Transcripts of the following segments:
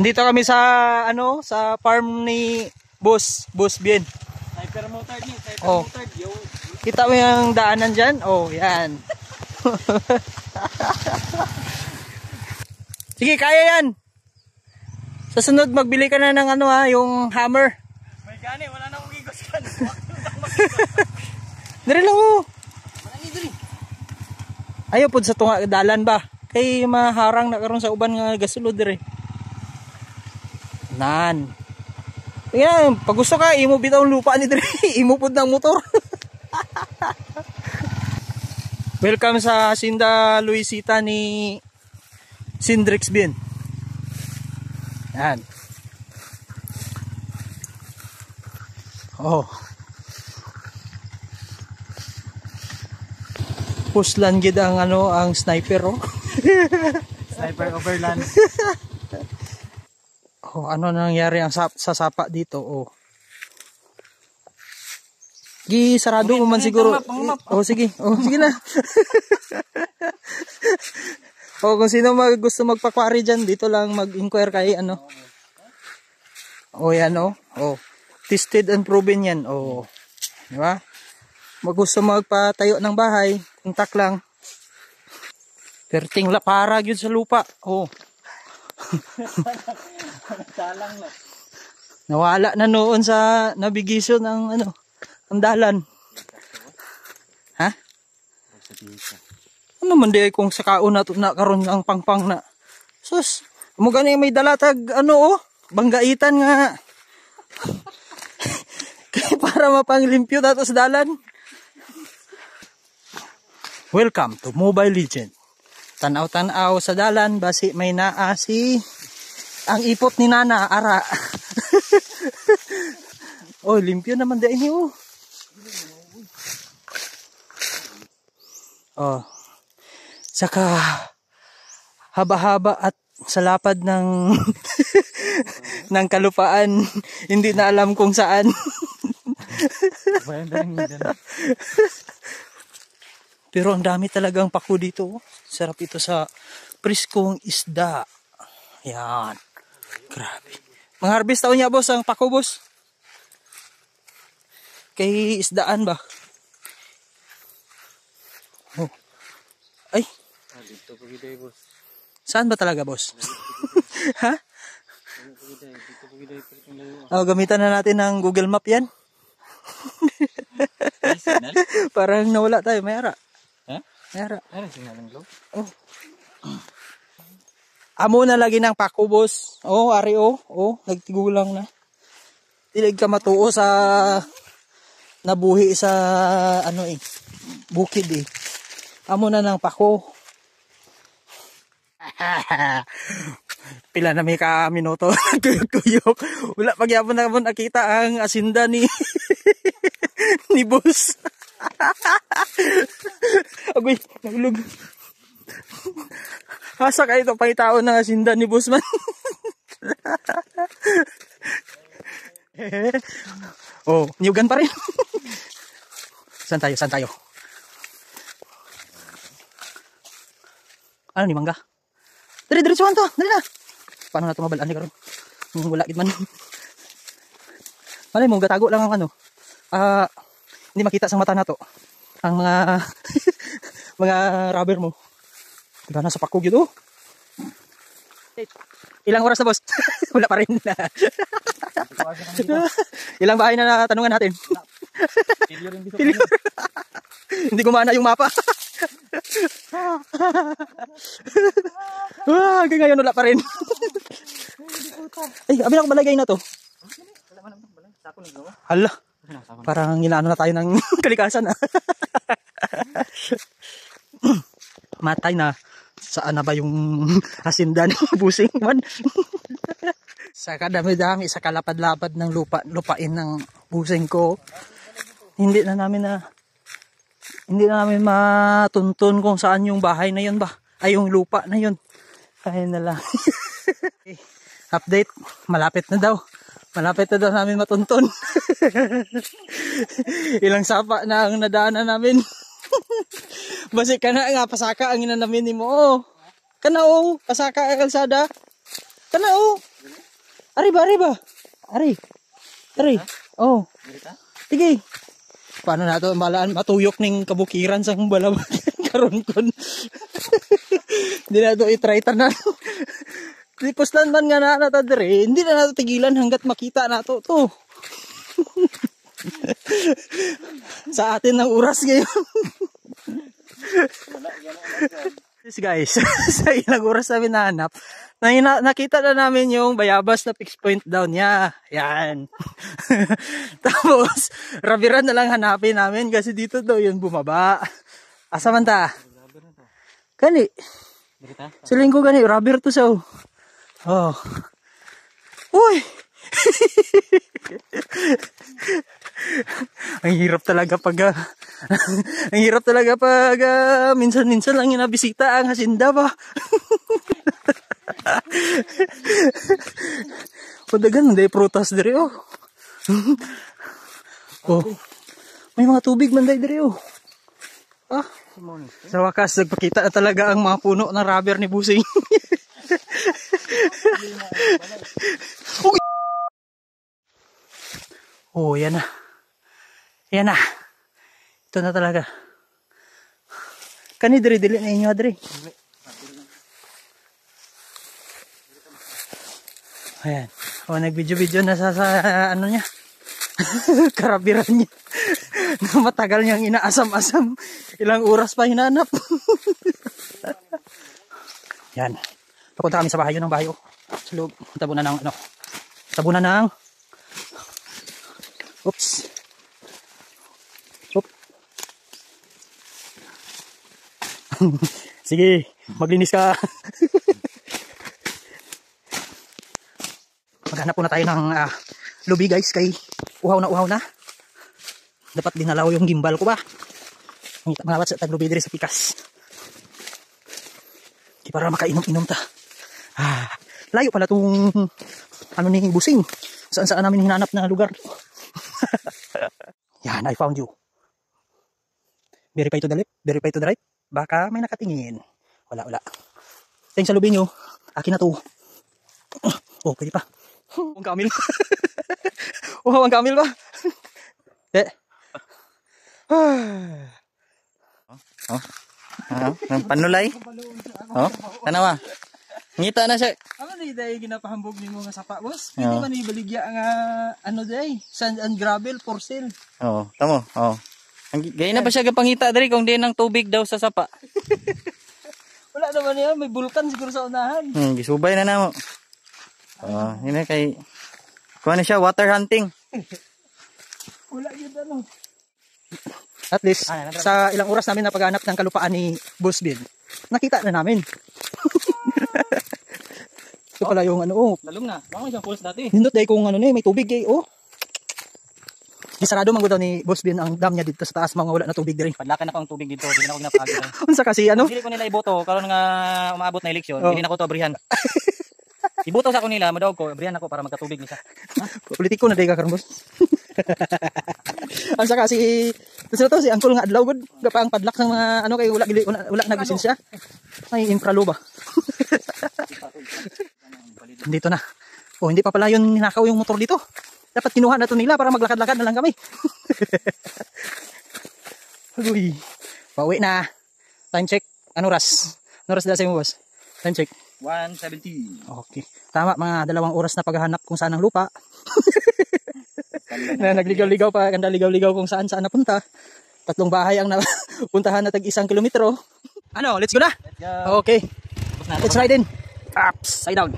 Dito kami sa sa farm ni Boss Bien. Sniper motard ni, sniper Oh. motard. Yo. Kita mo yung daanan dyan? Oh, yan. Sige, kaya yan. Sa sunod, magbili ka na ng yung hammer. May gani, wala na akong igos kan. Dari lang oh. Wala ni diri. Ayaw po sa tunga dalan ba? Kay maharang na karon sa uban nga gasulod dire. Nan. Yan, pag gusto ka, imo bitaw lupa ni dire. Imo pud ng motor. Welcome sa Hacienda Luisita ni Sindrix Bien. Yan. Oh. Puslan gid ang ang sniper oh. Sniper overland. Oh, ano nangyari ang sa sapa dito oh. Gi sarado mo man siguro. Oh sige. Oh sige na. Oh kung sino gusto magpa-quarry diyan dito lang mag-inquire kay Oh yan oh. Oh. Tested and proven yan. Oh. Di ba? Gusto magpatayo ng bahay, kontak lang. Perting para gyud sa lupa. Oh. Salang na. Nawala na noon sa navigation ng ang dalan. Ha? Ano man di kung sa kaon na karon ang pangpang na. Sus, mo gani may dalatag banggaitan nga. Para mapanglimpyo dato sa dalan. Welcome to Mobile Legend. Tanaw-tanaw sa dalan basi may naa ang ipot ni Nana ara. Oh, limpyo naman din niyo. Oh. Saka haba-haba at sa lapad ng ng kalupaan, hindi na alam kung saan. Pero ang dami talagang pako dito. Sarap ito sa priskong isda. Yan. Grabe. Mang-harvest taon niya boss ang pako boss. Kay isdaan ba? Oh. Ay. Dito po giday boss. Saan ba talaga boss? Ha? Dito po giday Oh, gamitan na natin ng Google Map yan. Parang nawala tayo, mayara. Ha? Mayara. Ano signal ng globe? Oh. Amo na lagi ng pako boss. Oh, ari oh. Oh, nagtigulang na. Dilig ka matuo sa nabuhi sa bukid eh. Amo na ng pako. Pila na may minuto tuyok. Wala pagyapon na nakita ang asinda ni ni boss. Agoy, nahulog. Hasa kayo ito pangitaon ng asinda ni boss man. Oh, niyugan pa rin. Saan tayo? Ano ni mangga? Diretsuhan to, dali na. Paano na tumabalaan ni karon? Wala gid man. Malay mo gatago lang ang hindi makita sa mata nato. Ang mga mga rubber mo. Diba nasa pako gyud oh. Ilang oras na boss? Wala pa rin. Ilang bahay na tanungan natin? Failure. Hindi gumana yung mapa. Hanggang ngayon wala pa rin. Ay, abi na ko balagay na to. Hala. Parang inaano na tayo ng kalikasan. Matay na. Saan na ba yung hasinda ni busing man? Sa kadami-dami, sa kalapad-lapad ng lupain ng busing ko. Hindi na namin matuntun kung saan yung bahay na yun ba. Ay, yung lupa na yun. Kaya na lang. Okay. Update. Malapit na daw namin matuntun. Ilang sapa na ang nadaanan namin. Basi ka na nga, pasaka ang inanamin mo. Oh. Kana oh, pasaka ang kalsada. Kana oh. Ari ba, ari ba? Ari. Ari. Oh. Dirita? Sige. Paano na ito malaan matuyok ning kabukiran sa balaban karon kon. Hindi na ito i-try tanan. Tipos man nga na ta dire, hindi na nato tigilan hanggat makita nato to. Sa atin ng oras ngayon. Yes guys, sa ilang oras namin nahanap, nakita na namin yung bayabas na fixed point down niya. Yan. Tapos, rabiran na lang hanapin namin kasi dito daw yun bumaba. Asa man ta? Kani. Dirita? Siling ko gani, rubber to sa. Oh. Uy! Ang hirap talaga pag ang hirap talaga pag minsan-minsan lang inabisita ang hasinda ba. Padagan day prutas dire oh. Oh. May mga tubig man day dire oh. Ah, sa wakas nagpakita na talaga ang mga puno ng rubber ni Busing. Oh, yan na. Yan na. Ito na talaga. Kani diri-dili na inyo adri. Ayan. O, nag-video-video na sa ano niya. Karabiran niya. Na matagal niyang inaasam-asam. Ilang oras pa hinanap. Yan. Papunta kami sa bahay ng bahay. Sa loob. Tabunan ng ano. Tabunan ng oops. Oop. Sige, maglinis ka. Maghanap po na tayo ng lubi guys kay uhaw na. Dapat dinalaw yung gimbal ko ba? Mangawat sa taglubi diri sa pikas. Di para makainom-inom ta. Layo pala tong ano ni Busing. Saan namin hinanap na lugar. Yan, I found you. Verify to the left, verify to the right. Baka may nakatingin. Wala. Thanks sa lubi nyo. Akin na to. Oh, pwede pa. Ang kamil. Oh, ang kamil ba? Ang panulay? Oh, tanawa. Ngita na siya. Ano na dahil ginapahambog ni mga sapa, boss? Pwede man ibaligya nga ano dahil? Sand and gravel for sale. Oo, tamo. Oo. Gaya na ba siya gapangita dari kung di nang tubig daw sa sapa? Wala naman yan, may bulkan siguro sa unahan. Gisubay na namo. Yun na kay kuha na siya water hunting. Wala yun ano. At least, sa ilang oras namin na paghanap ng kalupaan ni Boss Bill, nakita na namin. Ito pala yung ano, oh. Lalong na. Baka may siyang pulse dati. Hindot dahil kung ano na may tubig eh, oh. Isarado man daw ni Boss Bill ang dam niya dito sa taas, mga wala na tubig din. Padlakan ako ang tubig dito, hindi na ako ginapagod. Unsa kasi ano? Dili ko nila iboto karon nga umaabot na eleksyon, hindi na ko to abrihan. Iboto sa ko nila, madawag ko, abrihan ako para magkatubig ni siya. Politiko na dahil ka karon, boss. Ang saka si si Uncle nga adlaw gud gapang padlak ng mga ano kay wala naglisensya. Ay infralo ba? Dito na. Oh, hindi pa pala yun ninakaw yung motor dito. Dapat kinuha na to nila para maglakad-lakad na lang kami. Uy. Pauwi na. Time check. Ano oras? Ano oras dala sa mo, boss? Time check. 1:17. Okay. Tama, mga 2 oras na paghahanap kung saan ang lupa. Na nagligaw-ligaw pa, ganda ligaw-ligaw kung saan napunta. 3 bahay ang napuntahan na tag 1 kilometro. Ano, let's go na. Let's go. Okay. Let's ride in. Upside down.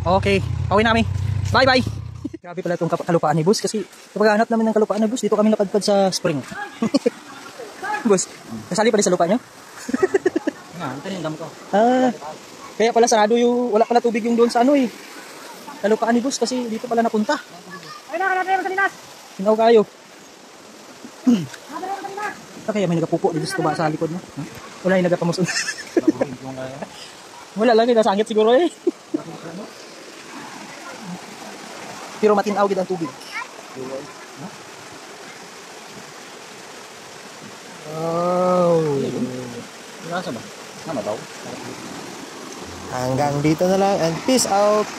Okay, pauwi namin. Bye-bye. Grabe pala itong kalupaan ni Boss kasi kapag hanap namin ng kalupaan ni Boss, dito kami napadpad sa spring. Boss, nasali pala sa lupa nyo? Ito yung dam ko. Kaya pala sarado yung, wala pala tubig yung doon sa ano eh. Kalupaan ni Boss kasi dito pala napunta. Ay na, kalapin mo sa linas. Hinaw kayo. Kaya may nagapupo dito sa tuba sa likod mo. Wala yung nagapamusun. Wala lang, nasangit siguro eh. Pero matinaw gid ang tubig. Oh. Nasa ba? Nama daw. Hanggang dito na lang and peace out.